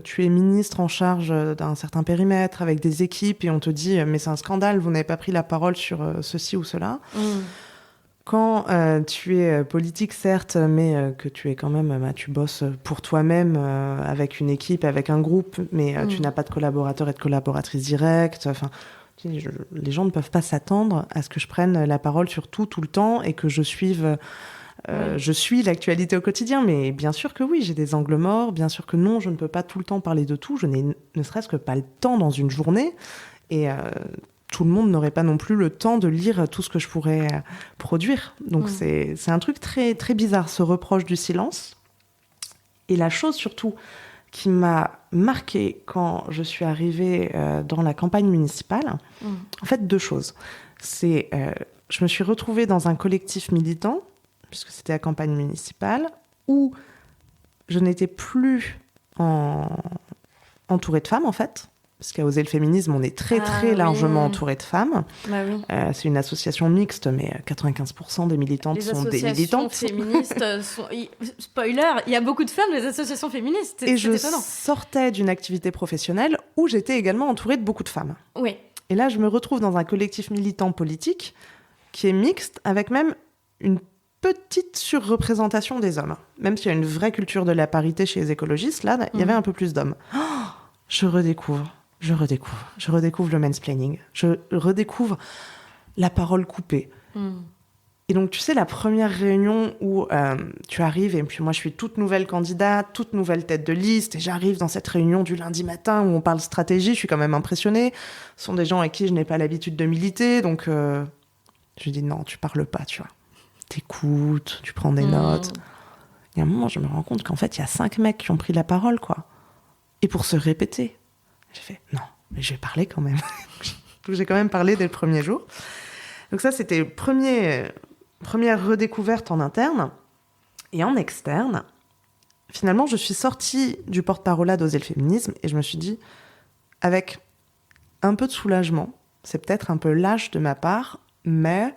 S1: tu es ministre en charge d'un certain périmètre avec des équipes et on te dit « mais c'est un scandale, vous n'avez pas pris la parole sur ceci ou cela ». Quand tu es politique, certes, mais que tu es quand même, tu bosses pour toi-même avec une équipe, avec un groupe, mais tu n'as pas de collaborateurs et de collaboratrices directes. Enfin, les gens ne peuvent pas s'attendre à ce que je prenne la parole sur tout le temps et que je suive Je suis l'actualité au quotidien, mais bien sûr que oui, j'ai des angles morts, bien sûr que non, je ne peux pas tout le temps parler de tout, je n'ai ne serait-ce que pas le temps dans une journée, et tout le monde n'aurait pas non plus le temps de lire tout ce que je pourrais produire. Donc c'est un truc très, très bizarre, ce reproche du silence. Et la chose surtout qui m'a marquée quand je suis arrivée dans la campagne municipale, en fait, 2 choses. C'est, je me suis retrouvée dans un collectif militant, puisque c'était la campagne municipale, où je n'étais plus entourée de femmes, en fait. Parce qu'à Oser le féminisme, on est très largement entouré de femmes.
S2: Bah oui.
S1: C'est une association mixte, mais 95% des militantes sont des militantes.
S2: Les associations féministes sont... Spoiler, il y a beaucoup de femmes des associations féministes.
S1: Et je sortais d'une activité professionnelle où j'étais également entourée de beaucoup de femmes.
S2: Oui.
S1: Et là, je me retrouve dans un collectif militant politique qui est mixte, avec même une petite surreprésentation des hommes. Même s'il y a une vraie culture de la parité chez les écologistes, là, il y avait un peu plus d'hommes. Oh, je redécouvre le mansplaining. Je redécouvre la parole coupée. Et donc, tu sais, la première réunion où tu arrives, et puis moi, je suis toute nouvelle candidate, toute nouvelle tête de liste, et j'arrive dans cette réunion du lundi matin où on parle stratégie, je suis quand même impressionnée. Ce sont des gens avec qui je n'ai pas l'habitude de militer, donc je dis non, tu parles pas, tu vois. T'écoutes, tu prends des notes. Et à un moment, je me rends compte qu'en fait, il y a 5 mecs qui ont pris la parole, quoi. Et pour se répéter. J'ai fait, non, mais je vais parler quand même. Donc j'ai quand même parlé dès le premier jour. Donc ça, c'était première redécouverte en interne. Et en externe, finalement, je suis sortie du porte-parole d'Oser le féminisme et je me suis dit, avec un peu de soulagement, c'est peut-être un peu lâche de ma part, mais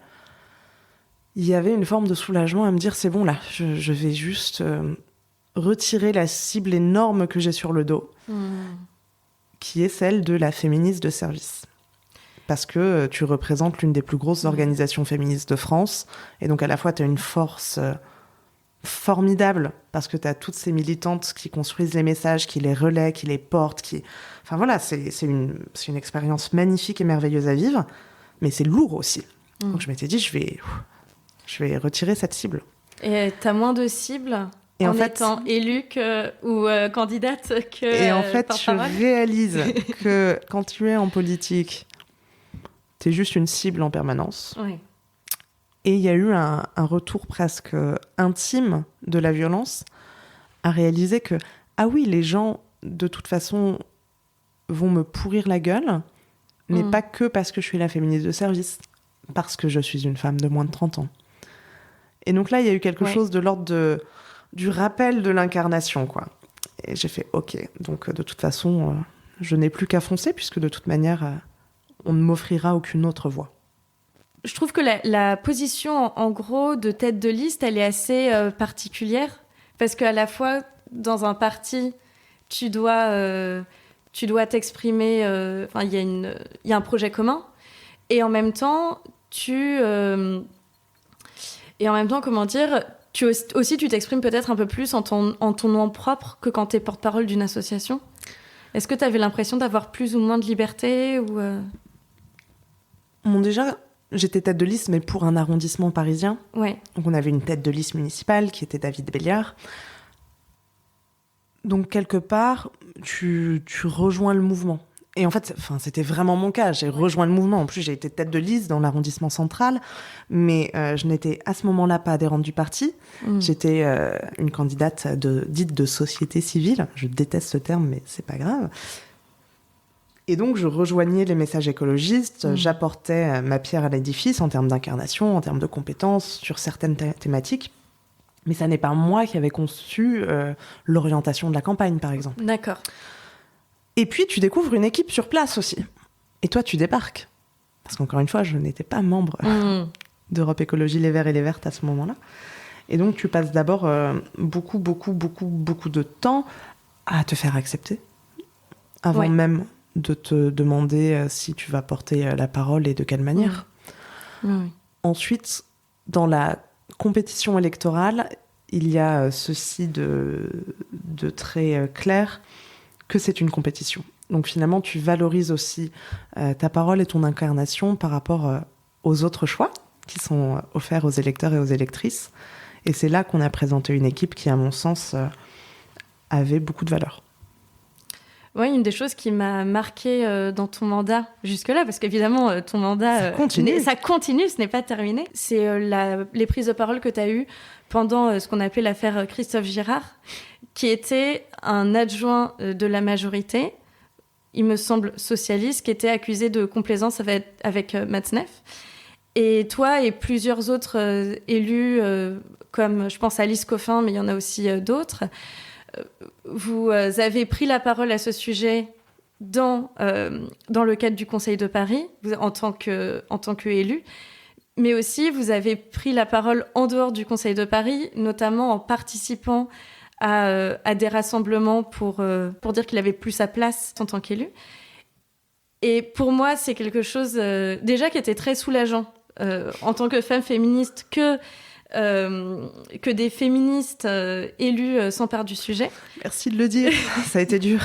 S1: il y avait une forme de soulagement à me dire, c'est bon là, je vais juste retirer la cible énorme que j'ai sur le dos. Qui est celle de la féministe de service. Parce que tu représentes l'une des plus grosses organisations féministes de France, et donc à la fois tu as une force formidable, parce que tu as toutes ces militantes qui construisent les messages, qui les relaient, qui les portent, Enfin voilà, c'est une expérience magnifique et merveilleuse à vivre, mais c'est lourd aussi. Donc je m'étais dit, je vais retirer cette cible.
S2: Et tu as moins de cibles
S1: et
S2: en étant élue ou candidate que
S1: Et en fait, je
S2: porte-parole.
S1: réalise que quand tu es en politique, tu es juste une cible en permanence.
S2: Oui.
S1: Et il y a eu un retour presque intime de la violence à réaliser que, ah oui, les gens, de toute façon, vont me pourrir la gueule, mais pas que parce que je suis la féministe de service, parce que je suis une femme de moins de 30 ans. Et donc là, il y a eu quelque chose de l'ordre du rappel de l'incarnation, quoi. Et j'ai fait, ok, donc de toute façon, je n'ai plus qu'à foncer, puisque de toute manière, on ne m'offrira aucune autre voie.
S2: Je trouve que la position, en gros, de tête de liste, elle est assez particulière, parce qu'à la fois, dans un parti, tu dois t'exprimer, il y a un projet commun, et en même temps, comment dire, tu t'exprimes peut-être un peu plus en ton nom propre que quand tu es porte-parole d'une association. Est-ce que tu avais l'impression d'avoir plus ou moins de liberté ou
S1: Bon, déjà, j'étais tête de liste, mais pour un arrondissement parisien.
S2: Ouais.
S1: Donc on avait une tête de liste municipale qui était David Béliard. Donc quelque part, tu rejoins le mouvement. Et en fait, c'était vraiment mon cas. J'ai rejoint le mouvement. En plus, j'ai été tête de liste dans l'arrondissement central. Mais je n'étais à ce moment-là pas adhérente du parti. J'étais une candidate dite de société civile. Je déteste ce terme, mais c'est pas grave. Et donc, je rejoignais les messages écologistes. J'apportais ma pierre à l'édifice en termes d'incarnation, en termes de compétences sur certaines thématiques. Mais ça n'est pas moi qui avais conçu l'orientation de la campagne, par exemple.
S2: D'accord.
S1: Et puis, tu découvres une équipe sur place aussi. Et toi, tu débarques. Parce qu'encore une fois, je n'étais pas membre d'Europe Écologie Les Verts et les Vertes à ce moment-là. Et donc, tu passes d'abord beaucoup de temps à te faire accepter. Avant même de te demander si tu vas porter la parole et de quelle manière. Ensuite, dans la compétition électorale, il y a ceci de très clair, que c'est une compétition. Donc finalement, tu valorises aussi ta parole et ton incarnation par rapport aux autres choix qui sont offerts aux électeurs et aux électrices. Et c'est là qu'on a présenté une équipe qui, à mon sens, avait beaucoup de valeur.
S2: Oui, une des choses qui m'a marquée dans ton mandat jusque-là, parce qu'évidemment, ton mandat... ça continue, ce n'est pas terminé. C'est les prises de parole que tu as eues pendant ce qu'on appelait l'affaire Christophe Girard, qui était un adjoint de la majorité, il me semble socialiste, qui était accusé de complaisance avec Matzneff. Et toi et plusieurs autres élus, comme je pense Alice Coffin, mais il y en a aussi d'autres, vous avez pris la parole à ce sujet dans le cadre du Conseil de Paris, en tant qu'élu, mais aussi vous avez pris la parole en dehors du Conseil de Paris, notamment en participant à des rassemblements pour dire qu'il avait plus sa place en tant qu'élu. Et pour moi, c'est quelque chose déjà qui était très soulageant en tant que femme féministe que des féministes élus s'emparent du sujet.
S1: Merci de le dire, ça a été dur.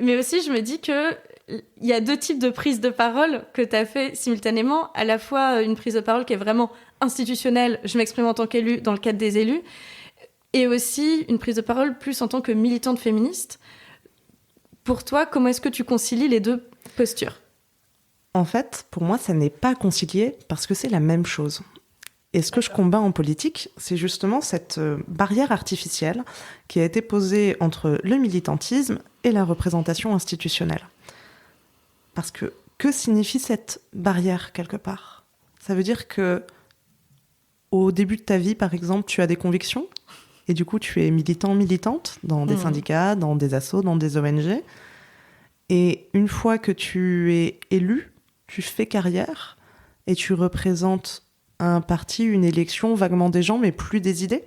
S2: Mais aussi, je me dis qu'il y a deux types de prises de parole que tu as fait simultanément. À la fois une prise de parole qui est vraiment institutionnelle, je m'exprime en tant qu'élue dans le cadre des élus, et aussi une prise de parole plus en tant que militante féministe. Pour toi, comment est-ce que tu concilies les deux postures ?
S1: En fait, pour moi, ça n'est pas concilié parce que c'est la même chose. Et ce que je combats en politique, c'est justement cette barrière artificielle qui a été posée entre le militantisme et la représentation institutionnelle. Parce que signifie cette barrière quelque part ? Ça veut dire que au début de ta vie, par exemple, tu as des convictions et du coup, tu es militante dans des syndicats, dans des assos, dans des ONG. Et une fois que tu es élu, tu fais carrière et tu représentes un parti, une élection, vaguement des gens, mais plus des idées.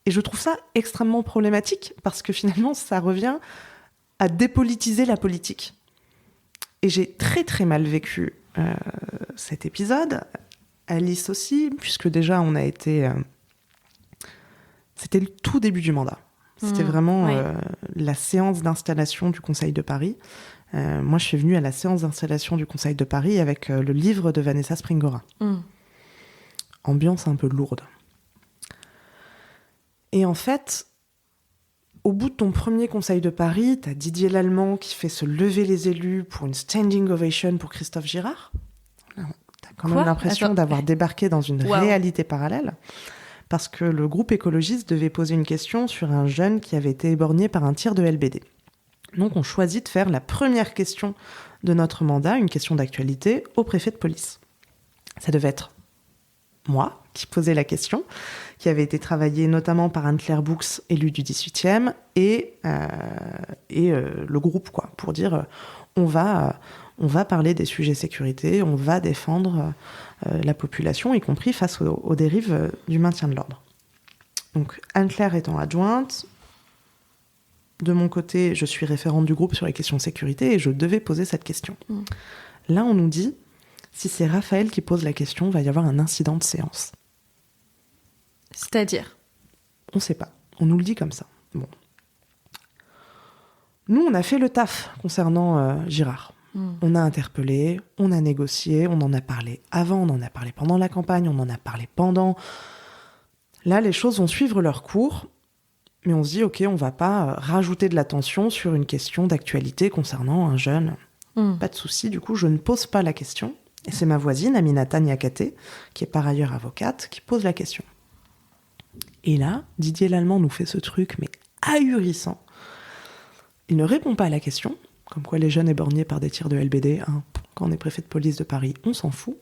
S1: Et je trouve ça extrêmement problématique parce que finalement, ça revient à dépolitiser la politique. Et j'ai très très mal vécu cet épisode. Alice aussi, puisque déjà on a été... C'était le tout début du mandat. C'était vraiment la séance d'installation du Conseil de Paris. Moi, je suis venue à la séance d'installation du Conseil de Paris avec le livre de Vanessa Springora. Ambiance un peu lourde. Et en fait, au bout de ton premier Conseil de Paris, t'as Didier Lallemand qui fait se lever les élus pour une standing ovation pour Christophe Girard. T'as quand même l'impression d'avoir débarqué dans une réalité parallèle. Parce que le groupe écologiste devait poser une question sur un jeune qui avait été éborgné par un tir de LBD. Donc on choisit de faire la première question de notre mandat, une question d'actualité, au préfet de police. Ça devait être moi qui posais la question, qui avait été travaillée notamment par Anne-Claire Boux, élue du 18e, et le groupe, quoi, pour dire on va parler des sujets sécurité, on va défendre la population, y compris face aux dérives du maintien de l'ordre. Donc Anne-Claire étant adjointe, de mon côté, je suis référente du groupe sur les questions de sécurité et je devais poser cette question. Là, on nous dit, si c'est Raphaël qui pose la question, il va y avoir un incident de séance.
S2: C'est-à-dire ?
S1: On ne sait pas. On nous le dit comme ça. Bon. Nous, on a fait le taf concernant Girard. On a interpellé, on a négocié, on en a parlé avant, on en a parlé pendant la campagne, on en a parlé pendant. Là, les choses vont suivre leur cours, mais on se dit, OK, on ne va pas rajouter de la tension sur une question d'actualité concernant un jeune. Pas de souci, du coup, je ne pose pas la question. Et c'est ma voisine, Aminata Niakaté, qui est par ailleurs avocate, qui pose la question. Et là, Didier Lallemand nous fait ce truc, mais ahurissant. Il ne répond pas à la question, comme quoi les jeunes éborgnés par des tirs de LBD, quand on est préfet de police de Paris, on s'en fout.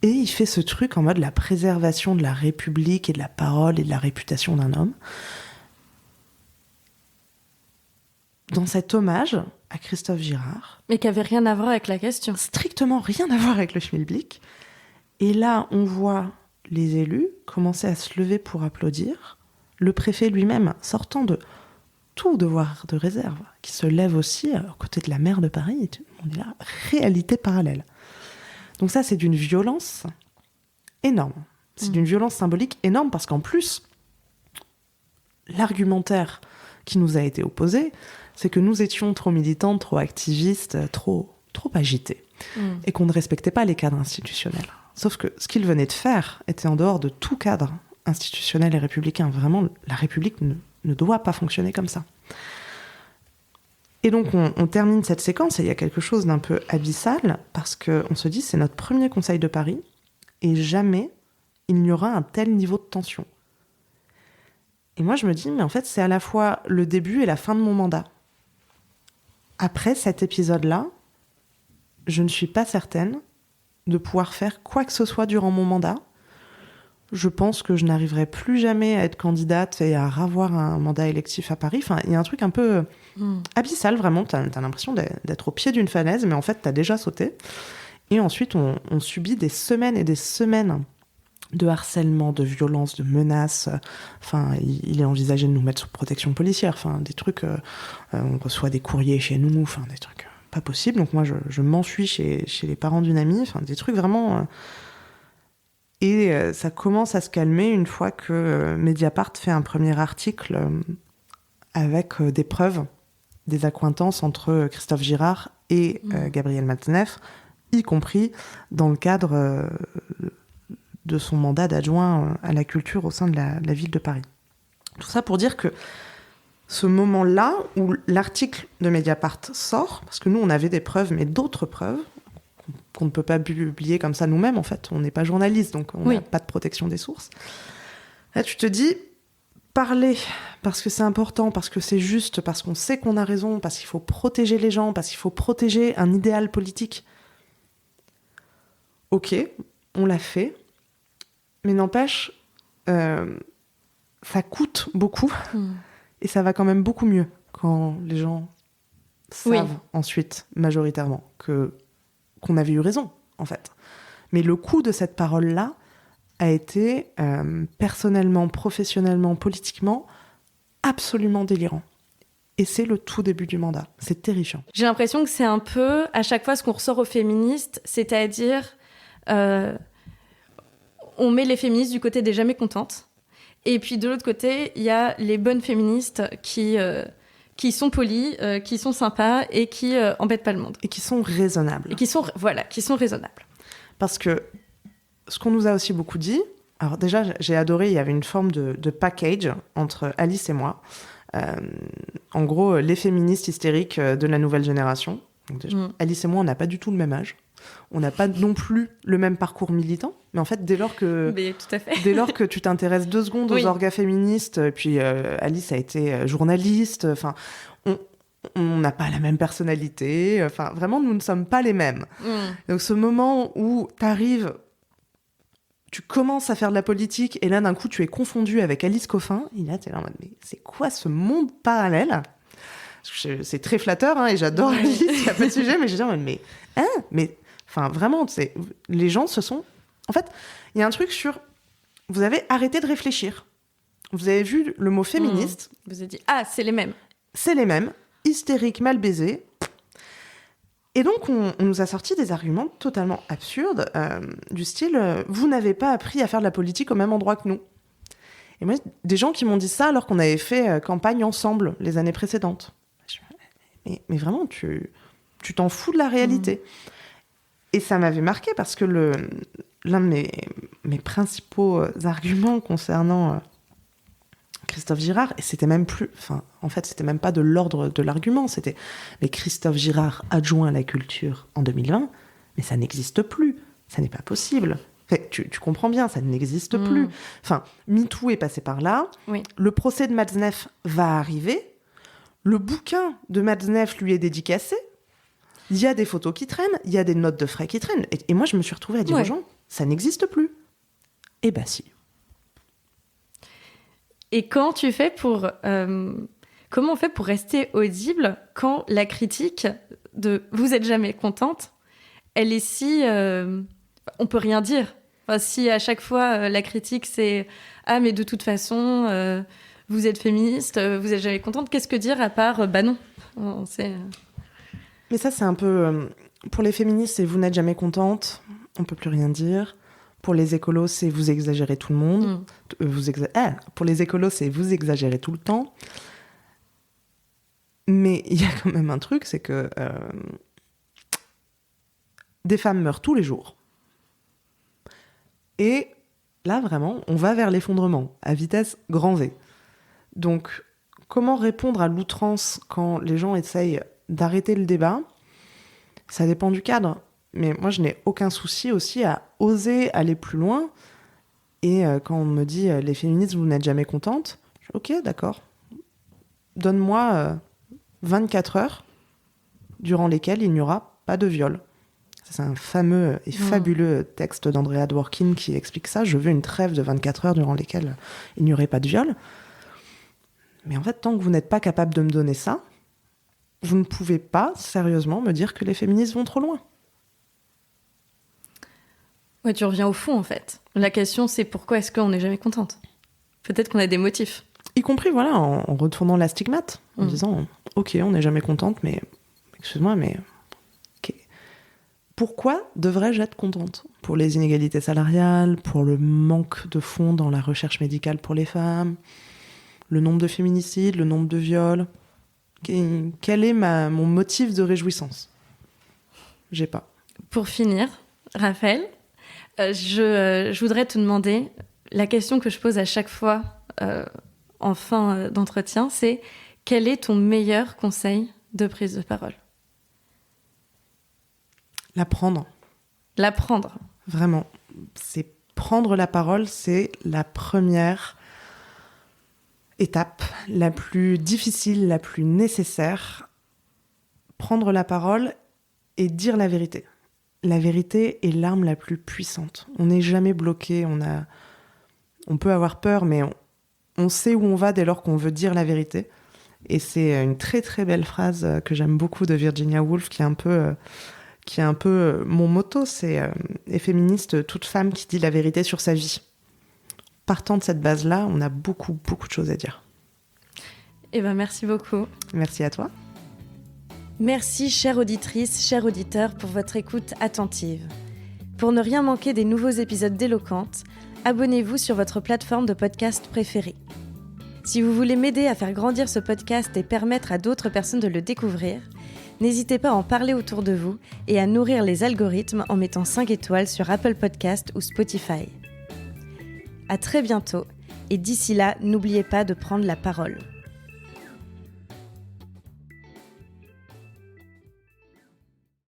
S1: Et il fait ce truc en mode la préservation de la République et de la parole et de la réputation d'un homme. Dans cet hommage à Christophe Girard.
S2: Mais qui n'avait rien à voir avec la question.
S1: Strictement rien à voir avec le schmilblick. Et là, on voit les élus commencer à se lever pour applaudir. Le préfet lui-même, sortant de tout devoir de réserve, qui se lève aussi à côté de la maire de Paris. On est là, réalité parallèle. Donc ça, c'est d'une violence énorme. C'est d'une violence symbolique énorme parce qu'en plus, l'argumentaire qui nous a été opposé, c'est que nous étions trop militantes, trop activistes, trop agitées, et qu'on ne respectait pas les cadres institutionnels. Sauf que ce qu'ils venaient de faire était en dehors de tout cadre institutionnel et républicain. Vraiment, la République ne doit pas fonctionner comme ça. Et donc, on termine cette séquence et il y a quelque chose d'un peu abyssal parce qu'on se dit c'est notre premier Conseil de Paris et jamais il n'y aura un tel niveau de tension. Et moi, je me dis, mais en fait, c'est à la fois le début et la fin de mon mandat. Après cet épisode-là, je ne suis pas certaine de pouvoir faire quoi que ce soit durant mon mandat. Je pense que je n'arriverai plus jamais à être candidate et à avoir un mandat électif à Paris. Enfin, il y a un truc un peu abyssal, vraiment. T'as l'impression d'être au pied d'une falaise, mais en fait, t'as déjà sauté. Et ensuite, on subit des semaines et des semaines de harcèlement, de violence, de menaces. Enfin, il est envisagé de nous mettre sous protection policière. Enfin, des trucs... on reçoit des courriers chez nous. Enfin, des trucs pas possibles. Donc moi, je m'enfuis chez les parents d'une amie. Enfin, des trucs vraiment... Et ça commence à se calmer une fois que Mediapart fait un premier article avec des preuves, des accointances entre Christophe Girard et Gabriel Matzneff, y compris dans le cadre de son mandat d'adjoint à la culture au sein de la ville de Paris. Tout ça pour dire que ce moment-là où l'article de Mediapart sort, parce que nous on avait des preuves, mais d'autres preuves, qu'on ne peut pas publier comme ça nous-mêmes, en fait. On n'est pas journaliste, donc on n'a pas de protection des sources. Là, tu te dis, parler, parce que c'est important, parce que c'est juste, parce qu'on sait qu'on a raison, parce qu'il faut protéger les gens, parce qu'il faut protéger un idéal politique. Ok, on l'a fait, mais n'empêche, ça coûte beaucoup, et ça va quand même beaucoup mieux quand les gens savent ensuite, majoritairement, qu'on avait eu raison, en fait. Mais le coût de cette parole-là a été, personnellement, professionnellement, politiquement, absolument délirant. Et c'est le tout début du mandat. C'est terrifiant.
S2: J'ai l'impression que c'est un peu, à chaque fois, ce qu'on ressort aux féministes, c'est-à-dire, on met les féministes du côté des jamais contentes. Et puis, de l'autre côté, il y a les bonnes féministes qui sont polies, qui sont sympas et qui embêtent pas le monde.
S1: Et qui sont raisonnables.
S2: Et qui sont raisonnables.
S1: Parce que ce qu'on nous a aussi beaucoup dit... Alors déjà, j'ai adoré, il y avait une forme de package entre Alice et moi. En gros, les féministes hystériques de la nouvelle génération. Donc déjà, Alice et moi, on n'a pas du tout le même âge. On n'a pas non plus le même parcours militant. Mais en fait, dès lors que tu t'intéresses 2 secondes aux orgas féministes, et puis Alice a été journaliste, enfin, on n'a pas la même personnalité. Enfin, vraiment, nous ne sommes pas les mêmes. Donc ce moment où tu commences à faire de la politique, et là, d'un coup, tu es confondu avec Alice Coffin, et là, t'es là en mode, mais c'est quoi ce monde parallèle ? C'est très flatteur, hein, et j'adore Alice, il n'y a pas de sujet, mais je dis, mais enfin, vraiment, les gens se sont... En fait, il y a un truc sur... Vous avez arrêté de réfléchir. Vous avez vu le mot féministe.
S2: Vous avez dit, c'est les mêmes.
S1: C'est les mêmes, hystériques, mal baisés. Et donc, on nous a sorti des arguments totalement absurdes, du style « Vous n'avez pas appris à faire de la politique au même endroit que nous ». Et moi, des gens qui m'ont dit ça alors qu'on avait fait campagne ensemble les années précédentes. Mais vraiment, tu t'en fous de la réalité. Et ça m'avait marqué parce que l'un de mes principaux arguments concernant Christophe Girard, et c'était même plus... Enfin, en fait, c'était même pas de l'ordre de l'argument, c'était « Mais Christophe Girard, adjoint à la culture en 2020, mais ça n'existe plus, ça n'est pas possible. » Tu comprends bien, ça n'existe plus. Enfin, MeToo est passé par là, le procès de Matzneff va arriver, le bouquin de Matzneff lui est dédicacé, il y a des photos qui traînent, il y a des notes de frais qui traînent. Et moi, je me suis retrouvée à dire aux gens, ça n'existe plus. Eh ben si.
S2: Et comment on fait pour rester audible quand la critique de « vous êtes jamais contente », elle est si... on peut rien dire. Enfin, si à chaque fois, la critique, c'est « ah, mais de toute façon, vous êtes féministe, vous êtes jamais contente », qu'est-ce que dire à part « bah non ».
S1: Mais ça, c'est un peu... pour les féministes, c'est « vous n'êtes jamais contente », on peut plus rien dire. Pour les écolos, c'est « vous exagérez tout le monde ». Pour les écolos, c'est « vous exagérez tout le temps ». Mais il y a quand même un truc, c'est que des femmes meurent tous les jours. Et Là, vraiment, on va vers l'effondrement, à vitesse grand V. Donc, comment répondre à l'outrance quand les gens essayent d'arrêter le débat ? Ça dépend du cadre. Mais moi, je n'ai aucun souci aussi à oser aller plus loin. Et quand on me dit « les féministes, vous n'êtes jamais contentes », je dis « ok, d'accord. Donne-moi 24 heures durant lesquelles il n'y aura pas de viol. » C'est un fameux et fabuleux texte d'Andrea Dworkin qui explique ça. Je veux une trêve de 24 heures durant lesquelles il n'y aurait pas de viol. Mais en fait, tant que vous n'êtes pas capable de me donner ça, vous ne pouvez pas sérieusement me dire que les féministes vont trop loin.
S2: Ouais, tu reviens au fond, en fait. La question, c'est pourquoi est-ce qu'on n'est jamais contente ? Peut-être qu'on a des motifs.
S1: Y compris, voilà, en retournant la stigmate, en disant « Ok, on n'est jamais contente, mais... Excuse-moi, mais... Pourquoi devrais-je être contente ? Pour les inégalités salariales, pour le manque de fonds dans la recherche médicale pour les femmes, le nombre de féminicides, le nombre de viols. Quel est mon motif de réjouissance ? J'ai pas.
S2: Pour finir, Raphaël, je voudrais te demander, la question que je pose à chaque fois en fin d'entretien, c'est quel est ton meilleur conseil de prise de parole ? L'apprendre.
S1: Vraiment. C'est prendre la parole, c'est la première étape, la plus difficile, la plus nécessaire. Prendre la parole et dire la vérité. La vérité est l'arme la plus puissante. On n'est jamais bloqué, on peut avoir peur, mais on sait où on va dès lors qu'on veut dire la vérité. Et c'est une très très belle phrase que j'aime beaucoup de Virginia Woolf, qui est un peu mon motto, c'est les féministes, toute femme qui dit la vérité sur sa vie. Partant de cette base-là, on a beaucoup de choses à dire.
S2: Eh ben, merci beaucoup.
S1: Merci à toi.
S2: Merci, chère auditrice, chers auditeurs, pour votre écoute attentive. Pour ne rien manquer des nouveaux épisodes d'Éloquente, abonnez-vous sur votre plateforme de podcast préférée. Si vous voulez m'aider à faire grandir ce podcast et permettre à d'autres personnes de le découvrir, n'hésitez pas à en parler autour de vous et à nourrir les algorithmes en mettant 5 étoiles sur Apple Podcast ou Spotify. À très bientôt, et d'ici là, n'oubliez pas de prendre la parole.